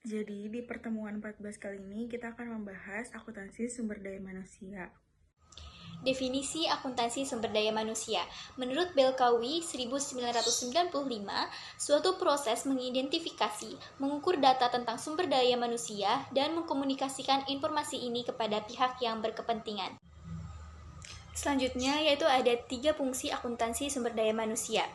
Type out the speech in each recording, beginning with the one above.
Jadi, di pertemuan 14 kali ini, kita akan membahas akuntansi sumber daya manusia. Definisi akuntansi sumber daya manusia. Menurut Belkawi 1995, suatu proses mengidentifikasi, mengukur data tentang sumber daya manusia, dan mengkomunikasikan informasi ini kepada pihak yang berkepentingan. Selanjutnya yaitu ada 3 fungsi akuntansi sumber daya manusia.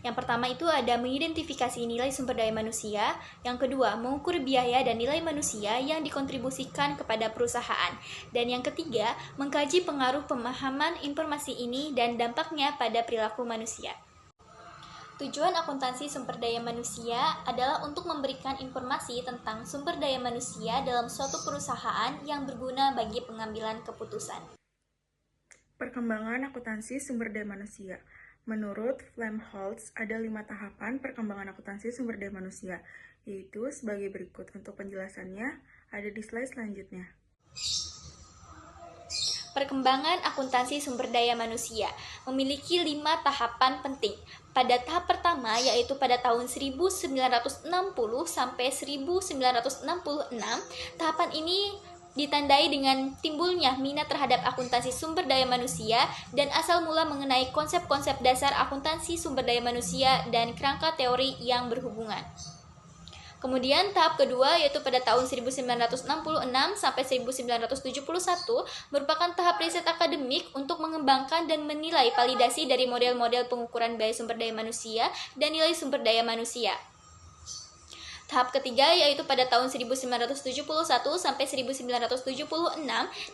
Yang pertama itu ada mengidentifikasi nilai sumber daya manusia. Yang kedua, mengukur biaya dan nilai manusia yang dikontribusikan kepada perusahaan. Dan yang ketiga, mengkaji pengaruh pemahaman informasi ini dan dampaknya pada perilaku manusia. Tujuan akuntansi sumber daya manusia adalah untuk memberikan informasi tentang sumber daya manusia dalam suatu perusahaan yang berguna bagi pengambilan keputusan. Perkembangan akuntansi sumber daya manusia. Menurut Flamholtz, ada 5 tahapan perkembangan akuntansi sumber daya manusia, yaitu sebagai berikut. Untuk penjelasannya, ada di slide selanjutnya. Perkembangan akuntansi sumber daya manusia memiliki 5 tahapan penting. Pada tahap pertama, yaitu pada tahun 1960 sampai 1966, tahapan ini ditandai dengan timbulnya minat terhadap akuntansi sumber daya manusia dan asal mula mengenai konsep-konsep dasar akuntansi sumber daya manusia dan kerangka teori yang berhubungan. Kemudian tahap kedua yaitu pada tahun 1966 sampai 1971 merupakan tahap riset akademik untuk mengembangkan dan menilai validasi dari model-model pengukuran biaya sumber daya manusia dan nilai sumber daya manusia. Tahap ketiga yaitu pada tahun 1971 sampai 1976,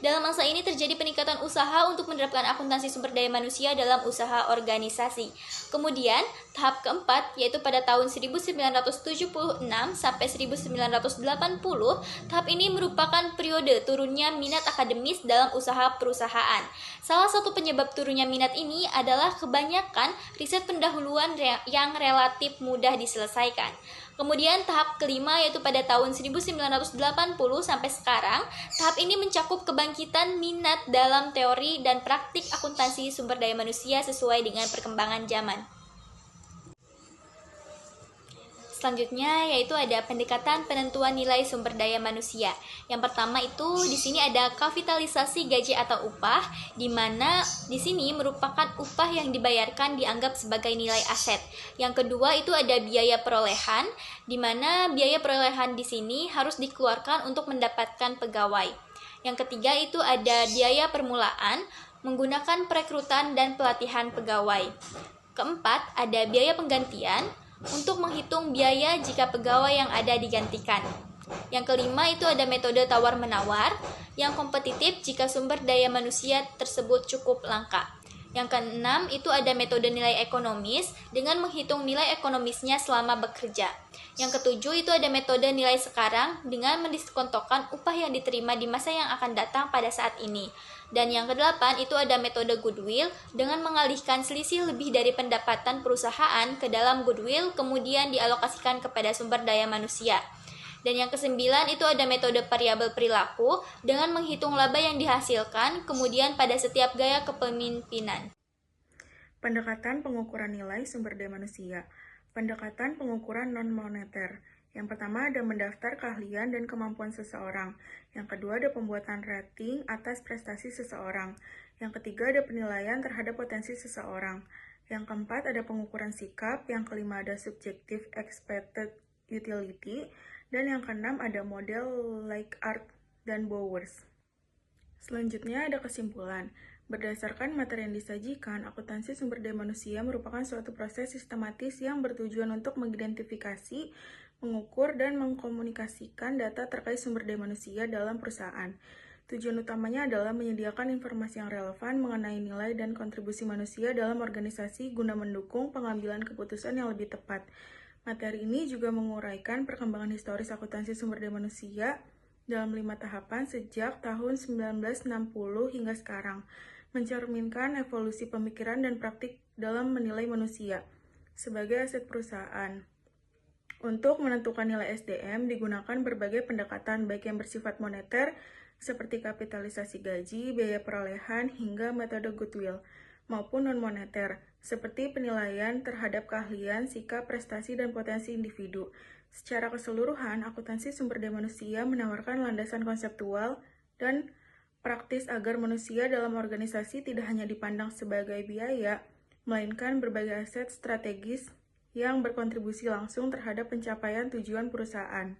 dalam masa ini terjadi peningkatan usaha untuk menerapkan akuntansi sumber daya manusia dalam usaha organisasi. Kemudian, tahap keempat yaitu pada tahun 1976 sampai 1980, tahap ini merupakan periode turunnya minat akademis dalam usaha perusahaan. Salah satu penyebab turunnya minat ini adalah kebanyakan riset pendahuluan yang relatif mudah diselesaikan. Kemudian tahap kelima yaitu pada tahun 1980 sampai sekarang, tahap ini mencakup kebangkitan minat dalam teori dan praktik akuntansi sumber daya manusia sesuai dengan perkembangan zaman. Selanjutnya yaitu ada pendekatan penentuan nilai sumber daya manusia. Yang pertama itu di sini ada kapitalisasi gaji atau upah, di mana di sini merupakan upah yang dibayarkan dianggap sebagai nilai aset. Yang kedua itu ada biaya perolehan, di mana biaya perolehan di sini harus dikeluarkan untuk mendapatkan pegawai. Yang ketiga itu ada biaya permulaan, menggunakan perekrutan dan pelatihan pegawai. Keempat ada biaya penggantian, untuk menghitung biaya jika pegawai yang ada digantikan. Yang kelima itu ada metode tawar-menawar yang kompetitif jika sumber daya manusia tersebut cukup langka. Yang keenam itu ada metode nilai ekonomis dengan menghitung nilai ekonomisnya selama bekerja. Yang ketujuh itu ada metode nilai sekarang dengan mendiskontokan upah yang diterima di masa yang akan datang pada saat ini. Dan yang kedelapan itu ada metode goodwill dengan mengalihkan selisih lebih dari pendapatan perusahaan ke dalam goodwill kemudian dialokasikan kepada sumber daya manusia. Dan yang kesembilan itu ada metode variabel perilaku dengan menghitung laba yang dihasilkan kemudian pada setiap gaya kepemimpinan. Pendekatan pengukuran nilai sumber daya manusia. Pendekatan pengukuran non-moneter. Yang pertama ada mendaftar keahlian dan kemampuan seseorang. Yang kedua ada pembuatan rating atas prestasi seseorang. Yang ketiga ada penilaian terhadap potensi seseorang. Yang keempat ada pengukuran sikap. Yang kelima ada subjective expected utility. Dan yang keenam ada model Likert dan Bowers. Selanjutnya ada kesimpulan. Berdasarkan materi yang disajikan, akuntansi sumber daya manusia merupakan suatu proses sistematis yang bertujuan untuk mengidentifikasi, mengukur, dan mengkomunikasikan data terkait sumber daya manusia dalam perusahaan. Tujuan utamanya adalah menyediakan informasi yang relevan mengenai nilai dan kontribusi manusia dalam organisasi guna mendukung pengambilan keputusan yang lebih tepat. Materi ini juga menguraikan perkembangan historis akuntansi sumber daya manusia dalam 5 tahapan sejak tahun 1960 hingga sekarang, mencerminkan evolusi pemikiran dan praktik dalam menilai manusia. sebagai aset perusahaan. Untuk menentukan nilai SDM digunakan berbagai pendekatan baik yang bersifat moneter seperti kapitalisasi gaji, biaya perolehan, hingga metode goodwill, maupun non-moneter seperti penilaian terhadap keahlian, sikap, prestasi, dan potensi individu. Secara keseluruhan, akuntansi sumber daya manusia menawarkan landasan konseptual dan praktis agar manusia dalam organisasi tidak hanya dipandang sebagai biaya, melainkan berbagai aset strategis yang berkontribusi langsung terhadap pencapaian tujuan perusahaan.